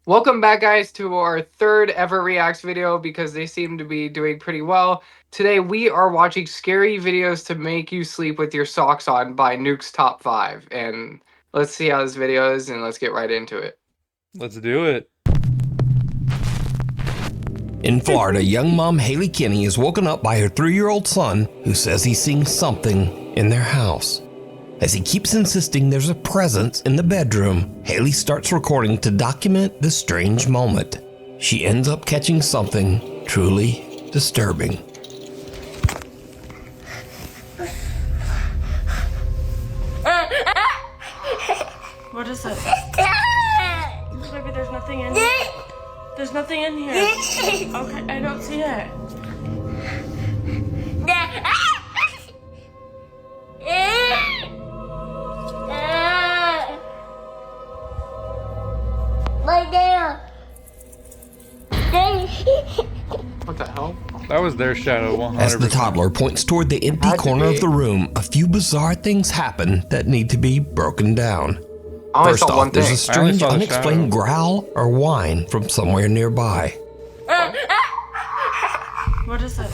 Welcome back, guys, to our third ever Reacts video because they seem to be doing pretty well. Today, we are watching Scary Videos to Make You Sleep with Your Socks On by Nuke's Top 5. And let's see how this video is and let's get right into it. Let's do it. In Florida, young mom Haley Kinney is woken up by her 3-year-old son who says he's seeing something in their house. As he keeps insisting there's a presence in the bedroom, Haley starts recording to document this strange moment. She ends up catching something truly disturbing. What is it? Baby, there's nothing in here. There's nothing in here. Okay, I don't see it. What the hell? That was their shadow, 100%. As the toddler points toward the empty Had to corner be. of the room, a few bizarre things happen that need to be broken down. I only First saw one off, there's thing. a strange, saw the unexplained shadow. growl or whine from somewhere nearby. What is it?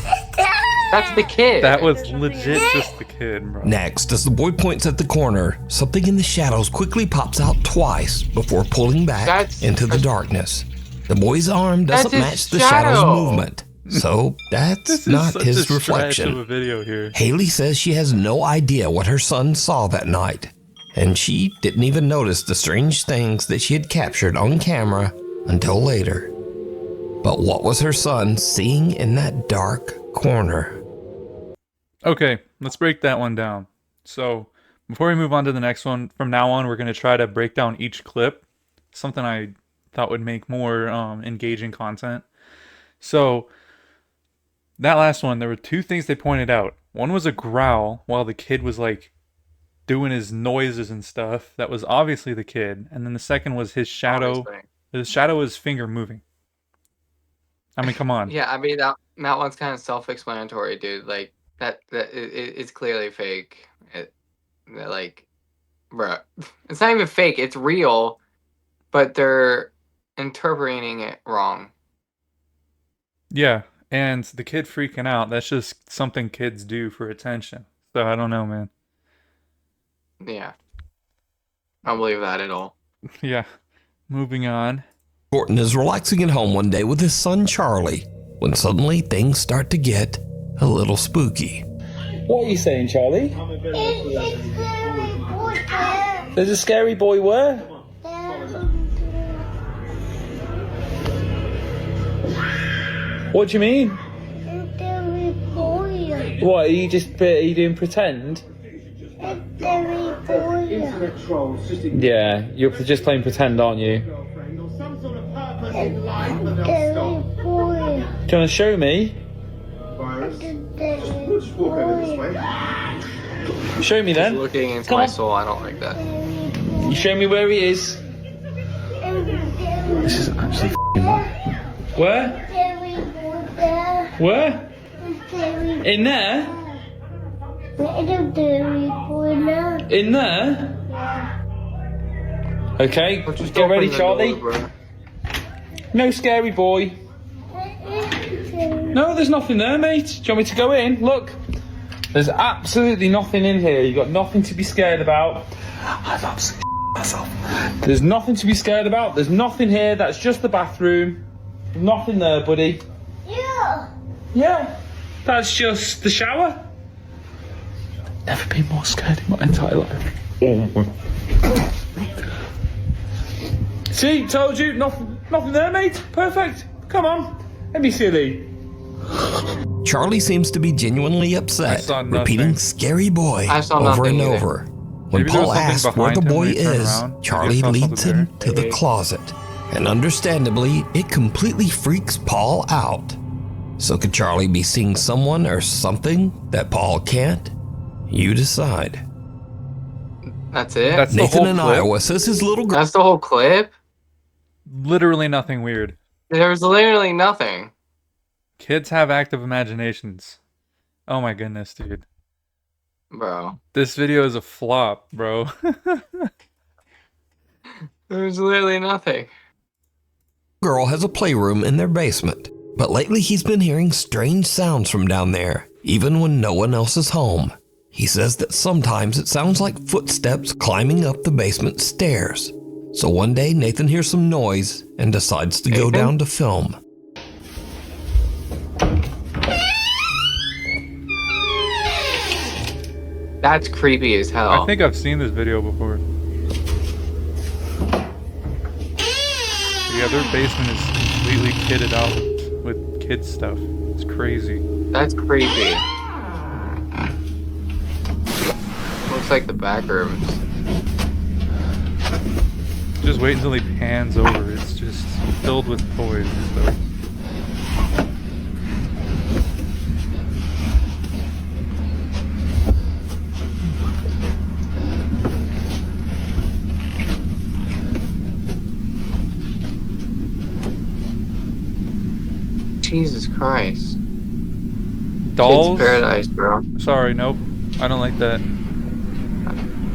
That's the kid. That was legit just the kid, bro. Next, as the boy points at the corner, something in the shadows quickly pops out twice before pulling back That's into the a- darkness. The boy's arm doesn't his match the shadow. shadow's movement, so that's This is not such his a stretch of a reflection. video here. Haley says she has no idea what her son saw that night, and she didn't even notice the strange things that she had captured on camera until later. But what was her son seeing in that dark corner? Okay, let's break that one down. So, before we move on to the next one, from now on, we're going to try to break down each clip. Something I thought would make more engaging content. So, that last one, there were two things they pointed out. One was a growl while the kid was like doing his noises and stuff. That was obviously the kid. And then the second was his shadow. His shadow is finger moving. I mean, come on. Yeah, I mean that one's kind of self-explanatory, dude. Like it's clearly fake. Like, bruh, it's not even fake. It's real, but they're interpreting it wrong. Yeah, and the kid freaking out, that's just something kids do for attention. So I don't know, man. Yeah, I don't believe that at all. Yeah, moving on. Gordon is relaxing at home one day with his son Charlie when suddenly things start to get a little spooky. What are you saying, Charlie? There's a scary boy where? What do you mean? What, are you doing pretend? Yeah, you're just playing pretend, aren't you? Do you want to show me? Show me He's then. looking into Come my on. soul. I don't like that. You show me where he is. This is actually Where? Where? In there? In there? Okay, But just get ready, open the Charlie. door, bro. No scary boy. No, there's nothing there, mate. Do you want me to go in? Look. There's absolutely nothing in here. You've got nothing to be scared about. I've absolutely myself. There's nothing to be scared about. There's nothing here. That's just the bathroom. Nothing there, buddy. Yeah. That's just the shower. Never been more scared in my entire life. See, told you, nothing there, mate. Perfect. Come on, don't be silly. Charlie seems to be genuinely I upset, saw nothing. repeating "scary boy" I saw over nothing and either. over. When Maybe there was Paul something asks where behind the him boy when he turned is, around. Maybe Charlie he saw leads something him there. to the Maybe. closet. And understandably, it completely freaks Paul out. So could Charlie be seeing someone or something that Paul can't? You decide. That's it. That's the Nathan whole in clip. Iowa says his little girl That's the whole clip. Literally nothing weird. There's literally nothing. Kids have active imaginations. Oh my goodness, dude. Bro. This video is a flop, bro. There's literally nothing. girl has a playroom in their basement, but lately he's been hearing strange sounds from down there, even when no one else is home. He says that sometimes it sounds like footsteps climbing up the basement stairs. So one day Nathan hears some noise and decides to go down to film. That's creepy as hell. I think I've seen this video before. Yeah, their basement is completely kitted out with kid stuff. It's crazy. That's creepy. Looks like the back rooms. Just wait until he pans over. It's just filled with toys and stuff. Jesus Christ. Dolls? Kids Paradise, bro. Sorry, nope. I don't like that.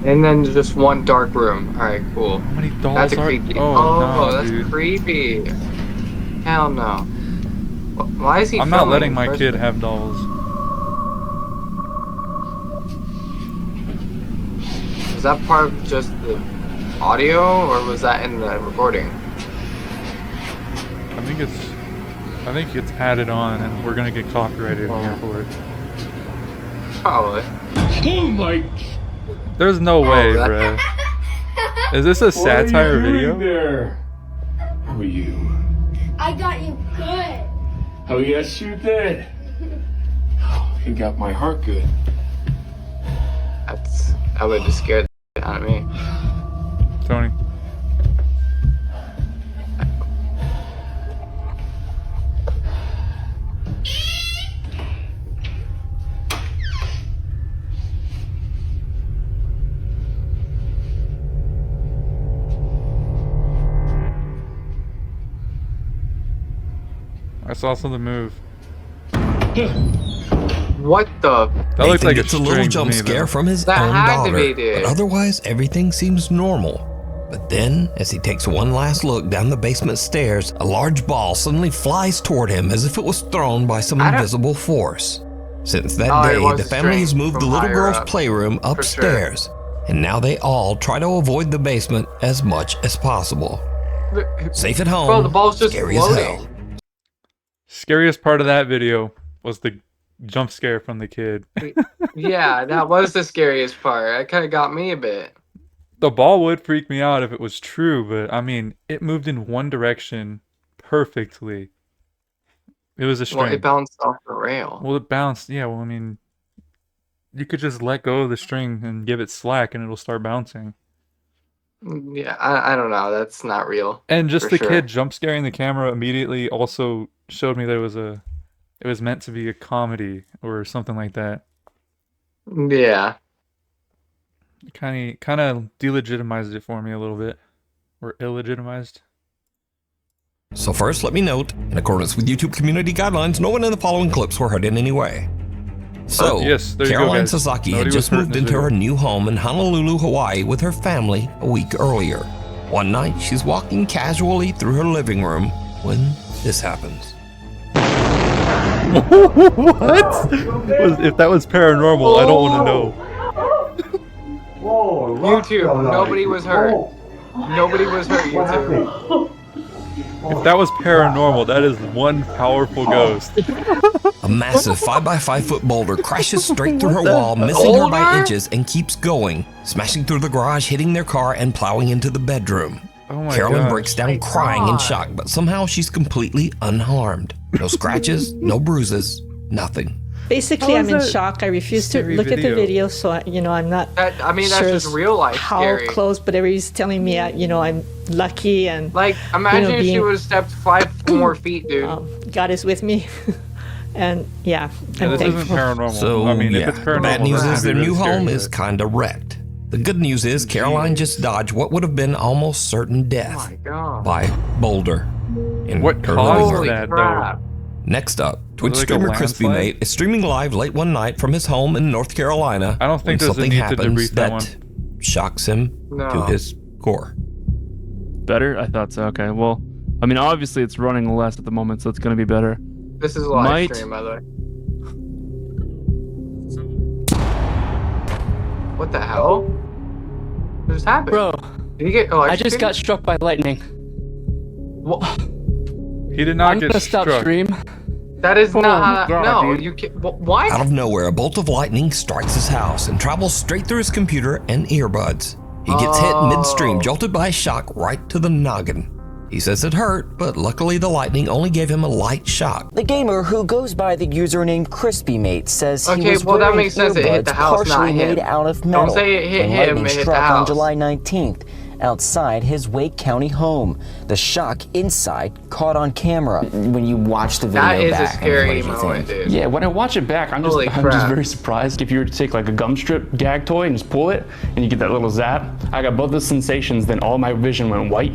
And then just one dark room. Alright, cool. How many dolls That's a are? creepy. Oh, no, that's dude. creepy. Hell no. Why is he I'm not filming letting my first? kid have dolls. Was that part of just the audio, or was that in the recording? I think it's added on, and we're gonna get copyrighted here for it. Probably. Oh my. There's no way, that- bruh. Is this a satire video? There? Who are you? I got you good. Oh yes, you did. Oh, you got my heart good. That would have scared the out of me. Tony. I saw something move. What the? That looks Nathan like gets a a little string to jump me, scare though. from his That own had to daughter, be, dude. but otherwise everything seems normal. But then, as he takes one last look down the basement stairs, a large ball suddenly flies toward him as if it was thrown by some I don't- invisible force. Since that Oh, it day, was the a family has string moved the from little higher girl's up, playroom sure. upstairs, and now they all try to avoid the basement as much as possible. Safe at home, Bro, the ball's just scary as floating. hell. Scariest part of that video was the jump scare from the kid. Yeah, that was the scariest part. That kind of got me a bit. The ball would freak me out if it was true, but I mean, it moved in one direction perfectly. It was a Well, string. it bounced off the rail. Well, it bounced. Yeah, well, I mean, you could just let go of the string and give it slack and it'll start bouncing. Yeah, I don't know. That's not real. And just For the sure. kid jump scaring the camera immediately also showed me that it was meant to be a comedy or something like that. Yeah. Kind of delegitimized it for me a little bit, or illegitimized. So first, let me note, in accordance with YouTube community guidelines, no one in the following clips were hurt in any way. So, yes, there you go, Caroline guys. Sasaki Nobody had was just hurt in moved this into video. her new home in Honolulu, Hawaii with her family a week earlier. One night, she's walking casually through her living room when this happens. What? If that was paranormal, I don't want to know. YouTube, nobody was hurt. Nobody was hurt, YouTube. If that was paranormal, that is one powerful ghost. A massive 5x5 foot boulder crashes straight through her wall, missing her by Boulder? inches, and keeps going, smashing through the garage, hitting their car, and plowing into the bedroom. Oh my Carolyn gosh. breaks down crying in shock, but somehow she's completely unharmed. No scratches, no bruises, nothing. Basically, How I'm is in that shock. I refuse to scary look at the video? video, so I'm not I mean, that's sure just real life how scary. close. But everybody's telling me, I'm lucky and Like, imagine if she being- would have stepped 5 more feet, dude. God is with me. And Yeah, I'm this isn't thankful. paranormal. So, I mean, yeah, if it's paranormal, bad news then is it'd their be new really scary, home is but- kinda wrecked. The good news is Caroline just dodged what would have been almost certain Oh death my god. by boulder in What her caused living room. Holy that, though? crap. Next up, Twitch Was it like a streamer Crispy landslide? Mate is streaming live late one night from his home in North Carolina. I don't think when there's a something need to happens debrief that shocks him No. to his core. Better? I thought so. Okay. Well, I mean, obviously it's running less at the moment, so it's gonna be better. This is a live Might- stream, by the way. What the hell? What just happened? Bro, Did you get I just got struck by lightning. What? He did not I'm get gonna stop struck. stream. That is not how. God, No, dude. you can't. What? Out of nowhere, a bolt of lightning strikes his house and travels straight through his computer and earbuds. He gets hit midstream, jolted by a shock right to the noggin. He says it hurt, but luckily the lightning only gave him a light shock. The gamer, who goes by the username CrispyMate, says he Okay, was well, that wearing makes sense. It hit earbuds the house, not partially him. made out of Don't metal. say it hit when him, lightning it hit the struck on house. July 19th outside his Wake County home. The shock inside caught on camera. When you watch the video That is a back, scary what did you moment, think? dude. Yeah, when I watch it back, I'm Holy just crap. very surprised. If you were to take like a gum strip gag toy and just pull it, and you get that little zap, I got both the sensations, then all my vision went white,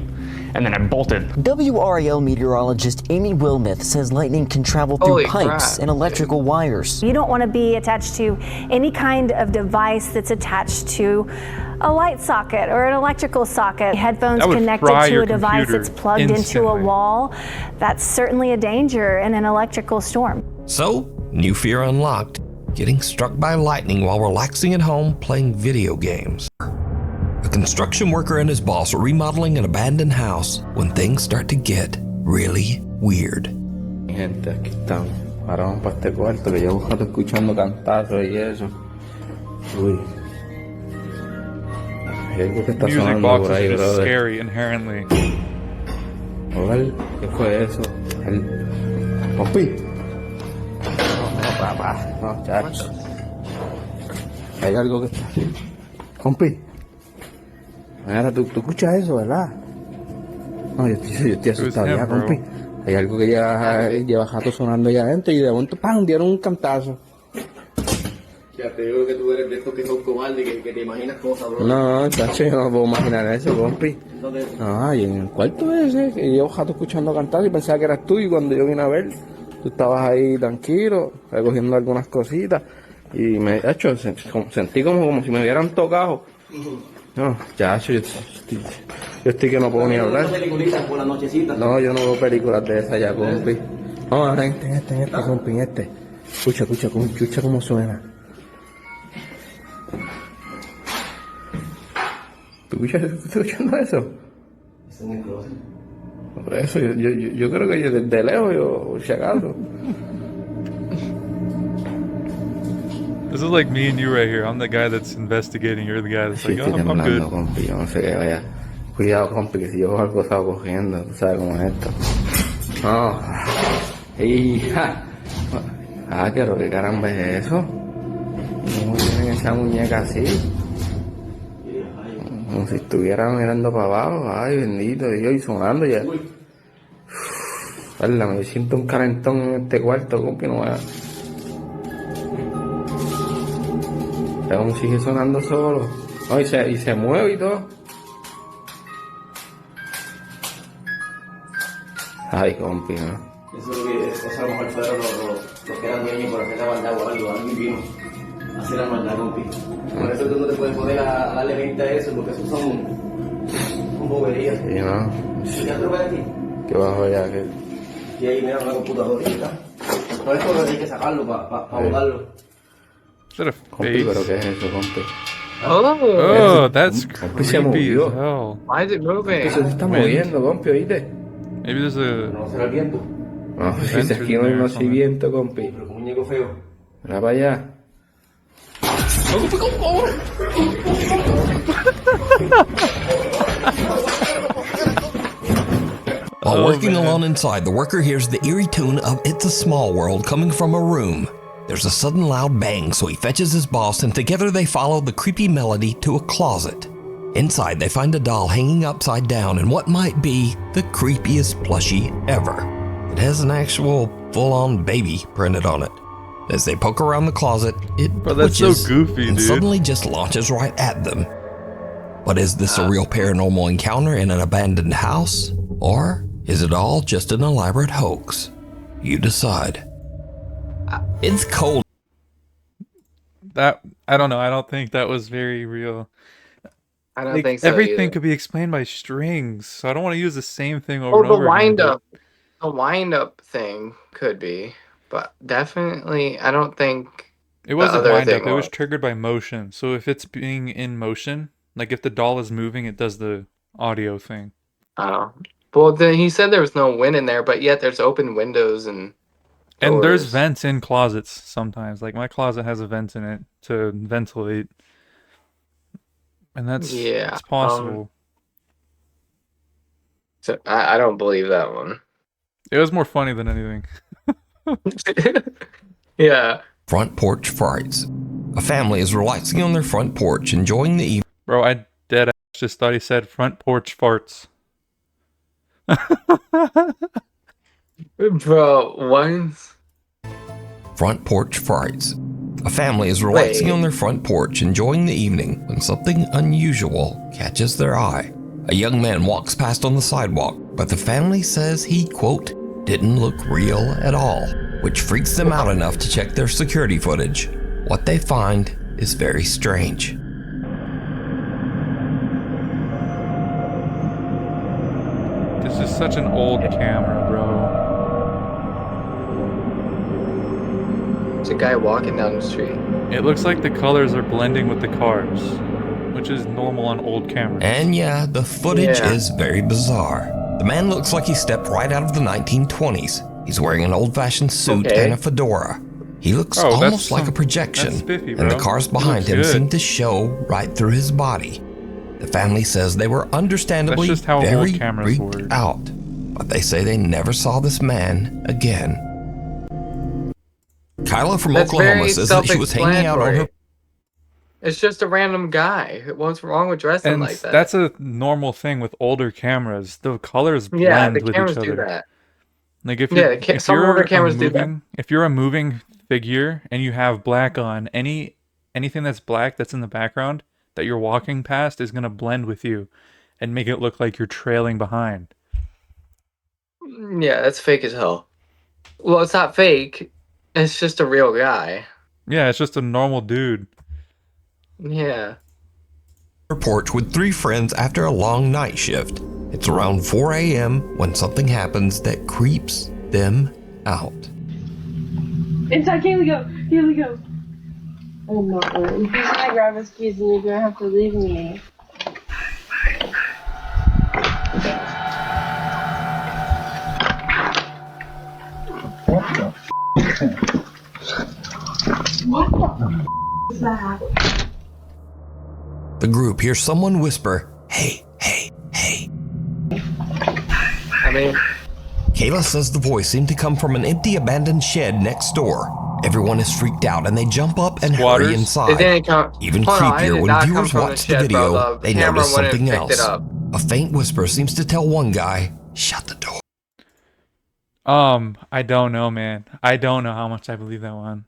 and then I bolted. WRAL meteorologist Amy Wilmeth says lightning can travel through Holy pipes crap. and electrical wires. You don't want to be attached to any kind of device that's attached to a light socket or an electrical socket. Headphones That would connected fry to your a device computer that's plugged into a instantly. wall, that's certainly a danger in an electrical storm. So, new fear unlocked, getting struck by lightning while relaxing at home playing video games. A construction worker and his boss are remodeling an abandoned house when things start to get really weird. Gente, aquí estamos. Ahora vamos para este cuarto que llevo un rato escuchando cantazos y eso. Uy. Hay algo que está Music sonando boxes por ahí, are just brother. scary inherently. Joder, ¿qué fue eso? ¿Compi? No, papá. No, chacho. Hay algo que está... Compi. Mira, tú escuchas eso, ¿verdad? No, yo estoy asustado him, ya, bro. compi. Hay algo que lleva rato sonando allá adentro y de momento, ¡pam!, dieron un cantazo. Ya te digo que tú eres de estos que son cobardes, que te imaginas cosas, bro. No, chacho, yo no puedo imaginar eso, compi. ¿Dónde? No, y en el cuarto ese, que llevo rato escuchando cantar y pensaba que eras tú, y cuando yo vine a ver, tú estabas ahí tranquilo, recogiendo algunas cositas, y me, chacho, sentí como si me hubieran tocado. No, chacho, yo estoy que no puedo ni hablar. peliculitas por la nochecita? No, yo no veo películas de esas ya, compi. No, ahora en este, compi, en este. Escucha cómo suena. ¿Tú estás escuchando eso? Es en el closet. Por eso, yo creo que yo desde lejos, yo, si acaso. This is like me and you right here. I'm the guy that's investigating. You're the guy that's Sí, like, estoy oh, I'm temblando, good. compi, yo no sé qué vaya. Cuidado, compi, que si yo veo algo estaba cogiendo, tú sabes cómo es esto. No. Hija. Ah, pero qué caramba es eso. ¿Cómo tienen esa muñeca así? Como si estuviera mirando para abajo. Ay, bendito Dios, y sonando ya. Hola, me siento un calentón en este cuarto, compi, no vaya. Aún sigue sonando solo. No, y se mueve y todo. Ay, compi, ¿no? Eso es lo que, eso a lo mejor fueron los que eran dueños por hacer la maldad o algo, alguien vino a hacer la maldad, compi. Por eso tú no te puedes poner a darle 20 a eso, porque eso son boberías. Sí, ¿no? ¿Ya te lo ves aquí? Que bajo ya, que... Y ahí mira una computadora y está. Por eso hay que sacarlo para botarlo. Is that a Compi, face? pero ¿qué es eso, compi? Oh, that's Compi se creepy as movió. hell. Why is it moving? Eso se está moviendo, compi, ¿oíste? Maybe there's a... No será el viento. No, si se aquí no hay más viento, compi. Pero con un muñeco feo. Mira para allá. While working man. alone inside, the worker hears the eerie tune of It's a Small World coming from a room. There's a sudden loud bang, so he fetches his boss, and together they follow the creepy melody to a closet. Inside, they find a doll hanging upside down in what might be the creepiest plushie ever. It has an actual full-on baby printed on it. As they poke around the closet, it Bro, that's so twitches goofy, and dude. suddenly just launches right at them. But is this a real paranormal encounter in an abandoned house? Or is it all just an elaborate hoax? You decide. It's cold. That, I don't know. I don't think that was very real. I don't Like, think so everything either. could be explained by strings, so I don't want to use the same thing over Oh, and the over again. wind but- up. The wind up thing could be, but definitely, I don't think It wasn't other wind up, thing it was was. triggered by motion. So if it's being in motion, like if the doll is moving, it does the audio thing. Oh. Well, then he said there was no wind in there, but yet there's open windows and And there's doors. vents in closets sometimes. Like my closet has a vent in it to ventilate. And that's Yeah, it's possible. So I don't believe that one. It was more funny than anything. Yeah. Front porch frights. A family is relaxing on their front porch, enjoying the evening. Bro, I dead ass just thought he said front porch farts. Bro, once. Front porch frights. A family is relaxing Wait. on their front porch, enjoying the evening, when something unusual catches their eye. A young man walks past on the sidewalk, but the family says he, quote, didn't look real at all, which freaks them out enough to check their security footage. What they find is very strange. This is such an old camera, bro. It's a guy walking down the street. It looks like the colors are blending with the cars, which is normal on old cameras. And yeah, the footage Yeah. is very bizarre. The man looks like he stepped right out of the 1920s. He's wearing an old-fashioned suit Okay. and a fedora. He looks Oh, that's almost like a some- projection, that's spiffy, and the bro. cars He behind looks him good. seem to show right through his body. The family says they were understandably That's just how old very cameras freaked work. out, but they say they never saw this man again. Kyla from That's Oklahoma very says that she was hanging out on her. self-explanatory. It's just a random guy. What's wrong with dressing And like that? that's a normal thing with older cameras. The colors blend yeah, the with cameras each other. do that. Like if Yeah, you're, if some you're older a cameras do that. moving, if you're a moving figure and you have black on, anything that's black that's in the background that you're walking past is gonna blend with you and make it look like you're trailing behind. Yeah, that's fake as hell. Well, it's not fake. It's just a real guy. Yeah, it's just a normal dude. Yeah. Her porch with 3 friends after a long night shift. It's around 4 a.m. when something happens that creeps them out. Inside, Kaylee, go. Kaylee, go. I'm not going. He's gonna grab his keys and you're gonna have to leave me. What the is that? The group hears someone whisper, "Hey, hey, hey." I mean, Kayla says the voice seemed to come from an empty abandoned shed next door. Everyone is freaked out and they jump up and Squatters? hurry it inside. didn't come. Even Hold on, it creepier did when not come viewers from watch the shed, video, bro. The they camera notice wouldn't something have picked it else. up. A faint whisper seems to tell one guy, "Shut the door." I don't know, man. I don't know how much I believe that one.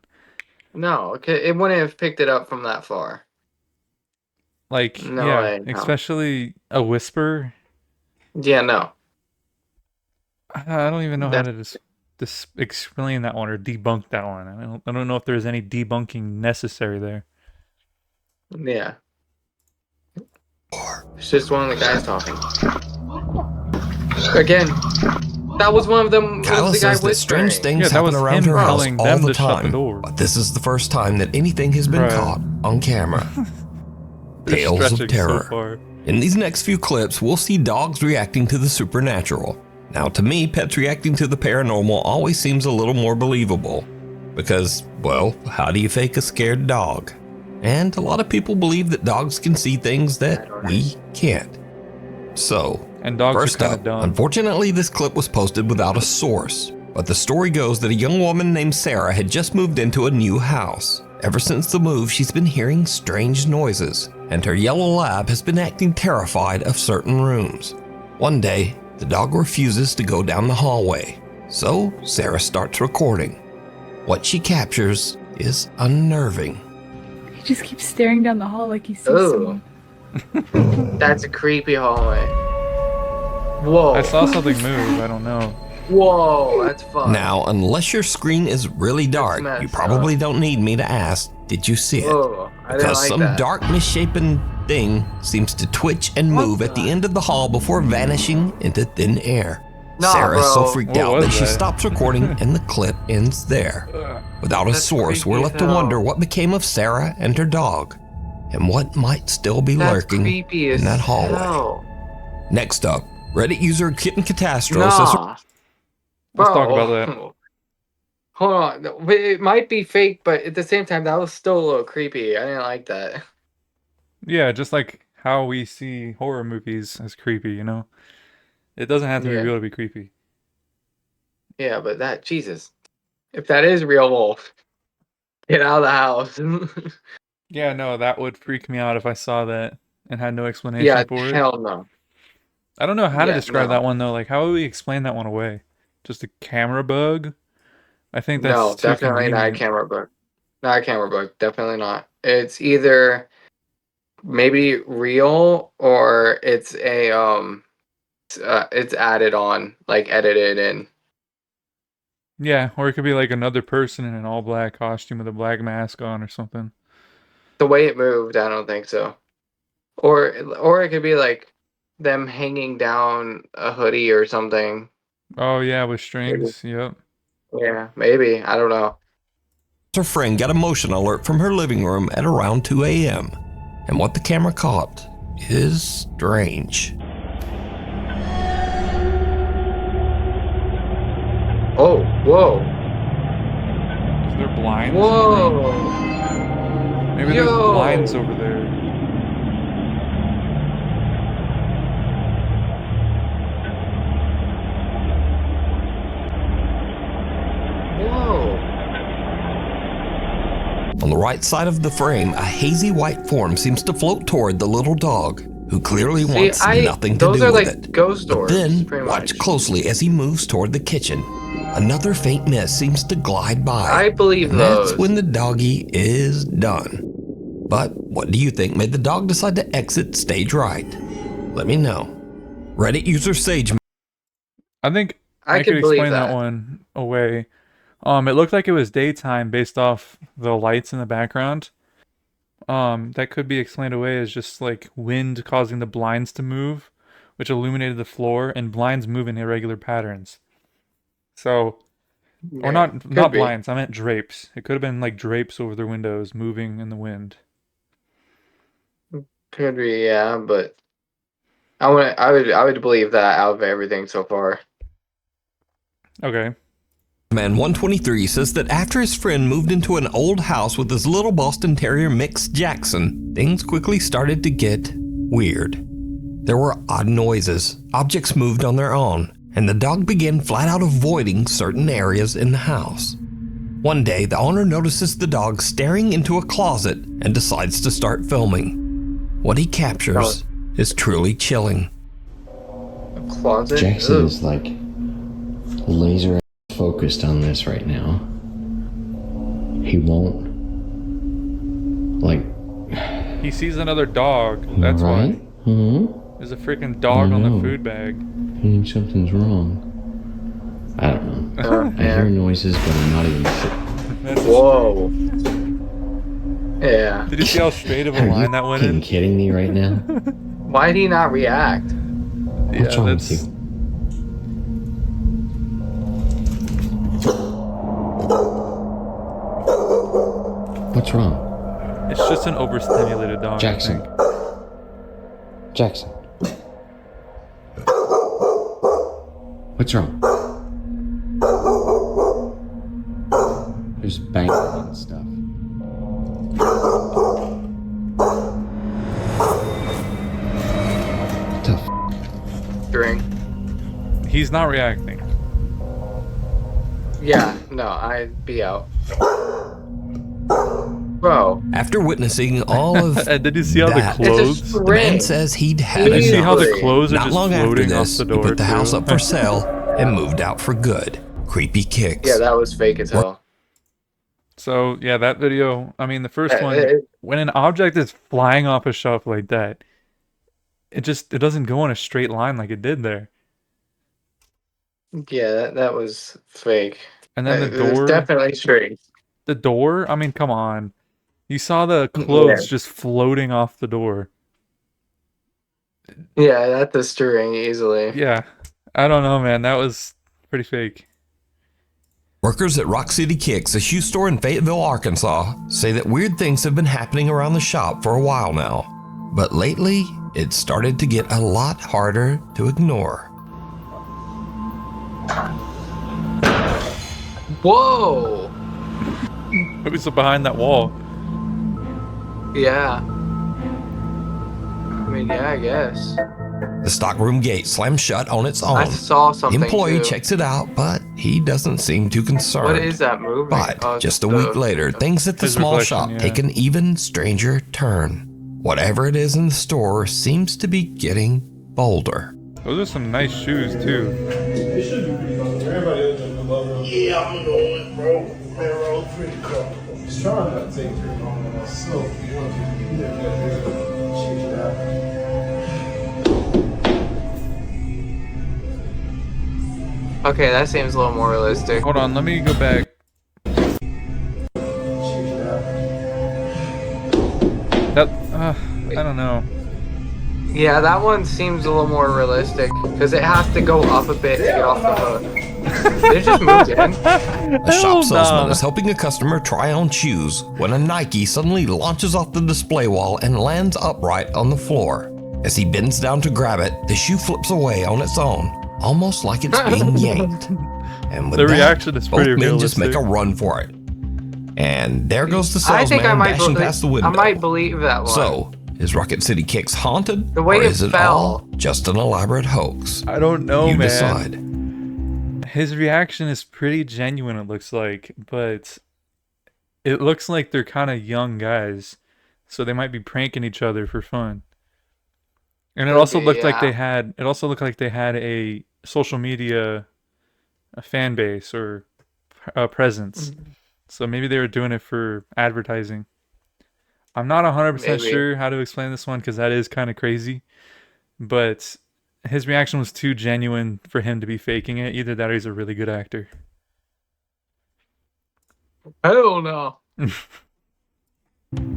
No, it wouldn't have picked it up from that far. Like, No yeah, way, no. especially a whisper. Yeah, no. I don't even know how That- to explain that one or debunk that one. I don't know if there's any debunking necessary there. Yeah. It's just one of the guys talking. Again, that was one of them. Kyla was the guy says that strange whispering. things Yeah, that happen was around him her house telling all them the to shut the time, door. but this is the first time that anything has been Bruh. caught on camera. They're Tales of stretching so terror. far. In these next few clips, we'll see dogs reacting to the supernatural. Now, to me, pets reacting to the paranormal always seems a little more believable. Because, well, how do you fake a scared dog? And a lot of people believe that dogs can see things that we can't. So, And dogs first are kind up, of dumb. unfortunately, this clip was posted without a source. But the story goes that a young woman named Sarah had just moved into a new house. Ever since the move, she's been hearing strange noises, and her yellow lab has been acting terrified of certain rooms. One day, the dog refuses to go down the hallway, so Sarah starts recording. What she captures is unnerving. He just keeps staring down the hall like he sees Ooh. someone. That's a creepy hallway. Whoa. I saw something move. I don't know. Whoa, that's fun. Now, unless your screen is really dark, messed you probably don't need me to ask, did you see it? Whoa, I didn't Because like some that. dark, misshapen thing seems to twitch and move at the end of the hall before vanishing into thin air. Nah, Sarah is so bro. freaked What out was that she that? stops recording and the clip ends there. Without a That's source, we're creepy left as to hell. wonder what became of Sarah and her dog, and what might still be That's lurking creepy as in that hallway. hell. Next up, Reddit user Kitten Catastro says her Nah. Let's Bro, talk about that. Hold on. It might be fake, but at the same time, that was still a little creepy. I didn't like that. Yeah, just like how we see horror movies as creepy, you know? It doesn't have to be Yeah. real to be creepy. Yeah, but that, Jesus. If that is real wolf, get out of the house. Yeah, no, that would freak me out if I saw that and had no explanation Yeah, for it. hell no. I don't know how to Yeah, describe no. that one though. Like, how would we explain that one away? Just a camera bug? I think that's No, too definitely not a convenient. camera bug. Not a camera bug. Definitely not. It's either maybe real or it's it's added on, like edited in. Yeah, or it could be like another person in an all black costume with a black mask on or something. The way it moved, I don't think so. Or it could be like them hanging down a hoodie or something. Oh yeah, with strings. Yep. Yeah, maybe. I don't know. her friend got a motion alert from her living room at around 2 a.m. And what the camera caught is strange. Oh, whoa. Is there blinds? Whoa. Maybe Yo. there's blinds over there. Whoa. On the right side of the frame, a hazy white form seems to float toward the little dog, who clearly wants nothing to those do are with like it. ghost But orbs, then, pretty watch much. closely as he moves toward the kitchen. Another faint mist seems to glide by. I believe and those. that's when the doggy is done. But what do you think made the dog decide to exit stage right? Let me know. Reddit user Sage. I think I I can could believe explain that that. one away. It looked like it was daytime based off the lights in the background. That could be explained away as just like wind causing the blinds to move, which illuminated the floor, and blinds move in irregular patterns. So, or Yeah, not could be. blinds. I meant drapes. It could have been like drapes over their windows moving in the wind. Could be, yeah, but I would believe that out of everything so far. Okay. Man 123 says that after his friend moved into an old house with his little Boston Terrier mix Jackson, things quickly started to get weird. There were odd noises, objects moved on their own, and the dog began flat out avoiding certain areas in the house. One day, the owner notices the dog staring into a closet and decides to start filming. What he captures is truly chilling. A closet? Jackson Ugh. is like laser focused on this right now. He won't like. He sees another dog. That's right? why. Mm-hmm. There's a freaking dog on the know. food bag. I think something's wrong. I don't know. I hear noises, but I'm not even sure. Whoa. Yeah. Did you see how straight of a Are you line that went fucking in? kidding me right now? Why did he not react? What's wrong with you? What's wrong? It's just an overstimulated dog. Jackson. I think. Jackson. What's wrong? There's banging and stuff. What the f? Drink. He's not reacting. Yeah, no, I'd be out. Bro. After witnessing all of Did you see how the that, clothes? the man says he'd had Did you see how the enough. clothes are Not just long after floating off this, the he door? put the house too? up for sale and moved out for good. Creepy kicks. Yeah, that was fake as hell. So yeah, that video. I mean, the first one, it- when an object is flying off a shelf like that, it doesn't go in a straight line like it did there. Yeah, that was fake. And then the It was door. definitely straight. The door. I mean, come on. You saw the clothes Yeah. just floating off the door. Yeah, that's a stirring easily. Yeah. I don't know, man. That was pretty fake. Workers at Rock City Kicks, a shoe store in Fayetteville, Arkansas, say that weird things have been happening around the shop for a while now. But lately, it started to get a lot harder to ignore. Whoa! Who's behind that wall? Yeah. I mean, yeah, I guess. The stockroom gate slams shut on its own. I saw something. The employee too. checks it out, but he doesn't seem too concerned. What is that moving? But Oh, just a week later, things at the his small reflection, shop yeah. take an even stranger turn. Whatever it is in the store seems to be getting bolder. Those are some nice shoes, too. It should be pretty fun. Everybody else in the logo. Yeah, I'm going, bro. Man, roll pretty cool. It's trying not to take too long on myself. You want to get that shit out. Okay, that seems a little more realistic. Hold on, let me go back. That, I don't know. Yeah, that one seems a little more realistic because it has to go up a bit to get off the hook. They just moved in. A shop salesman is helping a customer try on shoes when a Nike suddenly launches off the display wall and lands upright on the floor. As he bends down to grab it, the shoe flips away on its own, almost like it's being yanked. And with The that, reaction is both pretty men just make realistic. a run for it. And there goes the I think salesman I might dashing past the window. I might believe that one. So, is Rocket City Kicks haunted? The way or it is it fell. all just an elaborate hoax? I don't know, You man. decide. His reaction is pretty genuine, it looks like, but it looks like they're kind of young guys, so they might be pranking each other for fun. And it also looked like they had. It also looked like they had a social media, a fan base or a presence. So maybe they were doing it for advertising. I'm not 100% Maybe. sure how to explain this one because that is kind of crazy, but his reaction was too genuine for him to be faking it. Either that or he's a really good actor. Hell no.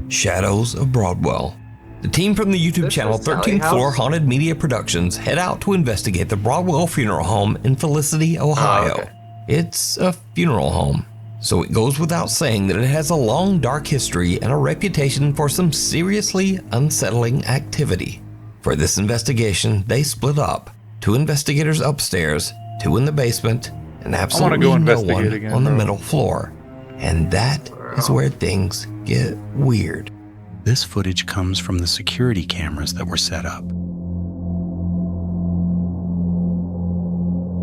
Shadows of Broadwell. The team from the YouTube channel is Sally 13th Floor House? Haunted Media Productions head out to investigate the Broadwell Funeral Home in Felicity, Ohio. okay. It's a funeral home, so it goes without saying that it has a long dark history and a reputation for some seriously unsettling activity. For this investigation, they split up. 2 investigators upstairs, 2 in the basement, and absolutely go no investigate one again, on the bro. middle floor. And that is where things get weird. This footage comes from the security cameras that were set up.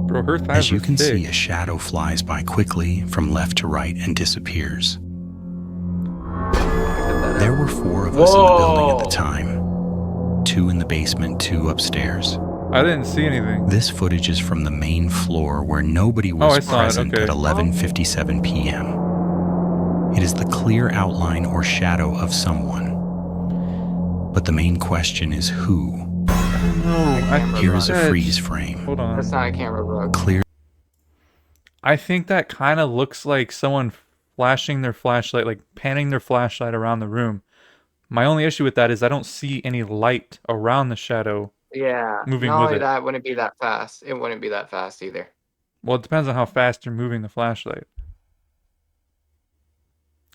Bro, her thighs As you are can thick. see, a shadow flies by quickly from left to right and disappears. There were 4 of us in the building at the time. 2 in the basement, 2 upstairs. I didn't see anything. This footage is from the main floor where nobody was I saw it, present okay. at 11:57 p.m. It is the clear outline or shadow of someone. But the main question is who? Here is a freeze frame. Hold on. That's not a camera bug. Clear. I think that kind of looks like someone flashing their flashlight, like panning their flashlight around the room. My only issue with that is I don't see any light around the shadow. Yeah. Moving not with only it. that wouldn't be that fast. It wouldn't be that fast either. Well, it depends on how fast you're moving the flashlight.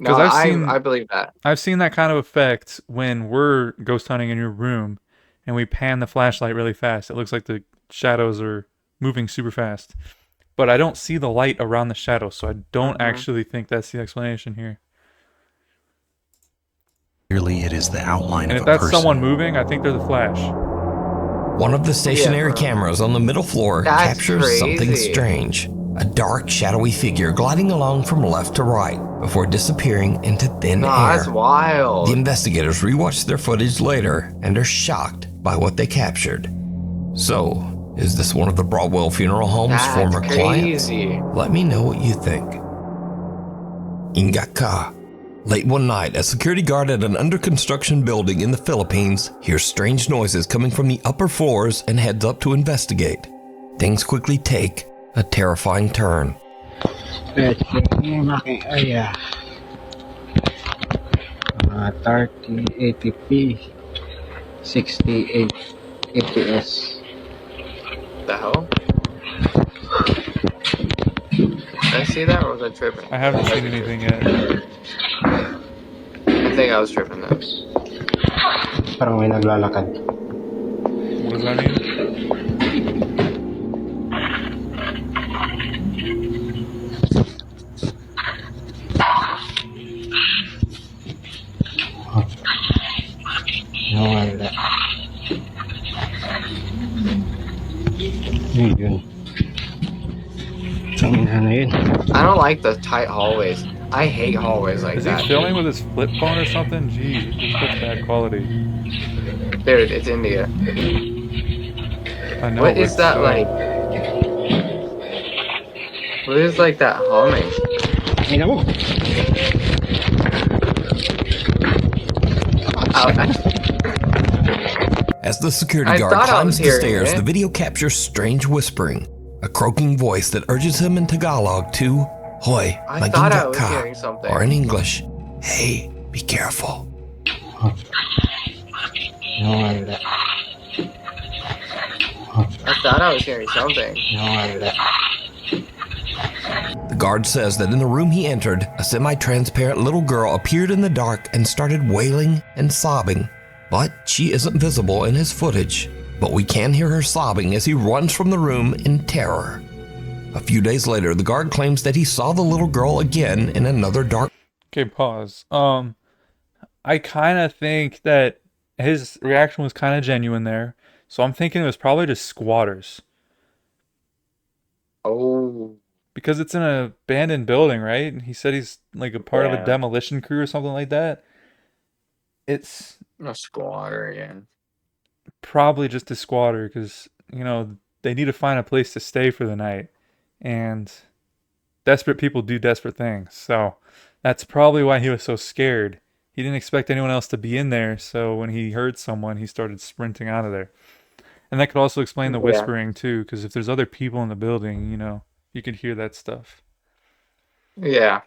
No, 'Cause I believe that. I've seen that kind of effect when we're ghost hunting in your room and we pan the flashlight really fast. It looks like the shadows are moving super fast. But I don't see the light around the shadow, so I don't actually think that's the explanation here. Clearly, it is the outline And of if a that's person. someone moving, I think they're the Flash. One of the stationary bro. cameras on the middle floor That's captures something crazy. strange. A dark, shadowy figure gliding along from left to right before disappearing into thin No, air. that's wild. The investigators rewatch their footage later and are shocked by what they captured. So, is this one of the Broadwell Funeral Home's That's former clients? crazy. Let me know what you think. Ingaka. Late one night, a security guard at an under-construction building in the Philippines hears strange noises coming from the upper floors and heads up to investigate. Things quickly take a terrifying turn. 30, 80p, 68 FPS. The hell? Did I see that or was I tripping? I haven't seen anything yet. I think I was tripping though. Parang may naglalakad. What does that mean? Nawala. Yun. I don't like the tight hallways. I hate hallways like Is that. he filming with his flip phone or something? Jeez, this looks bad quality. Dude, it's India. I know. What is that like? What is like that humming? As the security I guard thought I climbs was the hearing stairs, it. the video captures strange whispering, a croaking voice that urges him in Tagalog to "Hoy, I thought I mag-ingat was ka," hearing something. or in English, "Hey, be careful." Nawala. I thought I was hearing something. Nawala. The guard says that in the room he entered, a semi-transparent little girl appeared in the dark and started wailing and sobbing. But she isn't visible in his footage. But we can hear her sobbing as he runs from the room in terror. A few days later, the guard claims that he saw the little girl again in another dark... Okay, pause. I kind of think that his reaction was kind of genuine there. So I'm thinking it was probably just squatters. Oh. Because it's in an abandoned building, right? And he said he's like a part of Yeah. a demolition crew or something like that. It's A squatter, yeah. probably just a squatter because, you know, they need to find a place to stay for the night. And desperate people do desperate things. So that's probably why he was so scared. He didn't expect anyone else to be in there. So when he heard someone, he started sprinting out of there. And that could also explain the Yeah. whispering too, because if there's other people in the building, you know, you could hear that stuff. Yeah.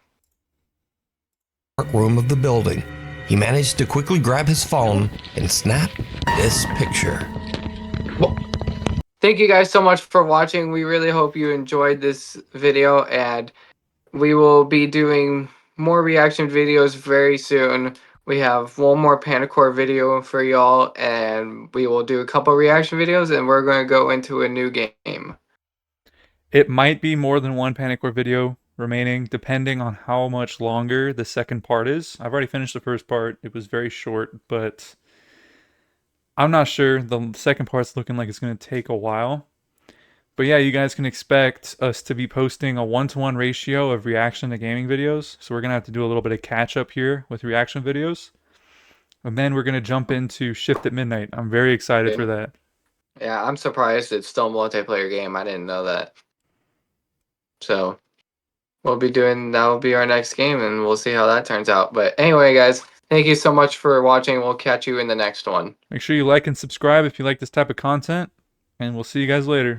room of the building. He managed to quickly grab his phone and snap this picture. Thank you guys so much for watching. We really hope you enjoyed this video, and we will be doing more reaction videos very soon. We have one more Panicore video for y'all, and we will do a couple reaction videos, and we're going to go into a new game. It might be more than one Panicore video remaining, depending on how much longer the second part is. I've already finished the first part. It was very short, but I'm not sure. The second part's looking like it's going to take a while. But yeah, you guys can expect us to be posting a 1-to-1 ratio of reaction to gaming videos. So we're going to have to do a little bit of catch up here with reaction videos. And then we're going to jump into Shift at Midnight. I'm very excited for that. Yeah, I'm surprised it's still a multiplayer game. I didn't know that. So we'll be doing, that will be our next game, and we'll see how that turns out. But anyway, guys, thank you so much for watching. We'll catch you in the next one. Make sure you like and subscribe if you like this type of content. And we'll see you guys later.